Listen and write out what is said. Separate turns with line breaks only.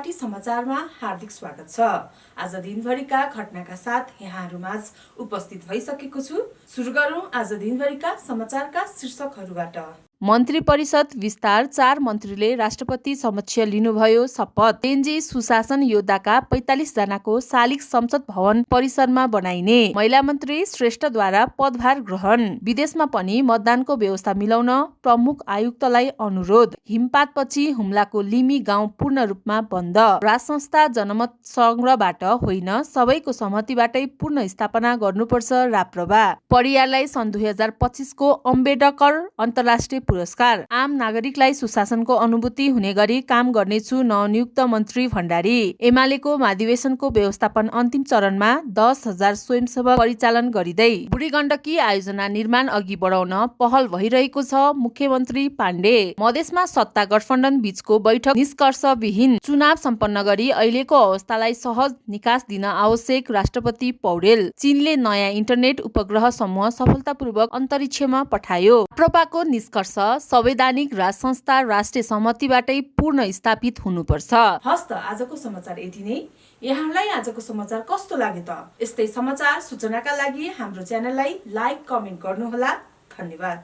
Party समाचारमा हार्दिक स्वागत छ। आज दिनभरिका घटनाका साथ यहाँहरूमाझ उपस्थित भइसकेको छु। सुरु गरौँ आज दिनभरिका समाचारका शीर्षकहरूबाट। मन्त्री परिषद विस्तार, 4 मन्त्रीले राष्ट्रपति समक्ष लिनुभयो शपथ। एनजी सुशासन योद्धाका 45 जनाको शालिग संसद भवन परिसरमा बनाइने। महिला मन्त्री श्रेष्ठद्वारा पदभार ग्रहण। विदेशमा पनि मतदानको व्यवस्था मिलाउन प्रमुख आयुक्तलाई अनुरोध। हिमपातपछि हुम्लाको लिमी गाउँ पूर्ण रूपमा बन्द। राज संस्था जनमत संग्रहबाट होइन, सबैको सहमतिबाटै पूर्ण स्थापना गर्नुपर्छ राप्रपा। परियारलाई सन् 2025 को अम्बेडकर अन्तर्राष्ट्रिय पुरस्कार। आम नागरिकलाई सुशासनको अनुभूति हुने गरी काम गर्नेछु नवनियुक्त मन्त्री भण्डारी। एमालेको महाधिवेशनको व्यवस्थापन अन्तिम चरणमा 10,000 स्वयंसेवक परिचालन गरिँदै बुढी गण्डकी आयोजना निर्माण अघि बढाउन पहल भइरहेको छ मुख्यमन्त्री पाण्डे। मधेसमा सत्ता गठबन्धन बीचको बैठक निष्कर्षविहीन। चुनाव सम्पन्न गरी अहिलेको अवस्थालाई सहज निकास दिन आवश्यक राष्ट्रपति पौडेल। चीनले नयाँ इन्टरनेट उपग्रह समूह सफलतापूर्वक अन्तरिक्षमा पठायो। राप्रपाको निष्कर्ष संवैधानिक राज संस्था राष्ट्रिय सहमतिबाटै पूर्ण स्थापित हुनुपर्छ। हस्त आजको समाचार यति नै। यहाँलाई आजको समाचार कस्तो लाग्यो त? यस्तै समाचार सूचनाका लागि हाम्रो च्यानललाई लाइक, कमेन्ट गर्नुहोला। धन्यवाद।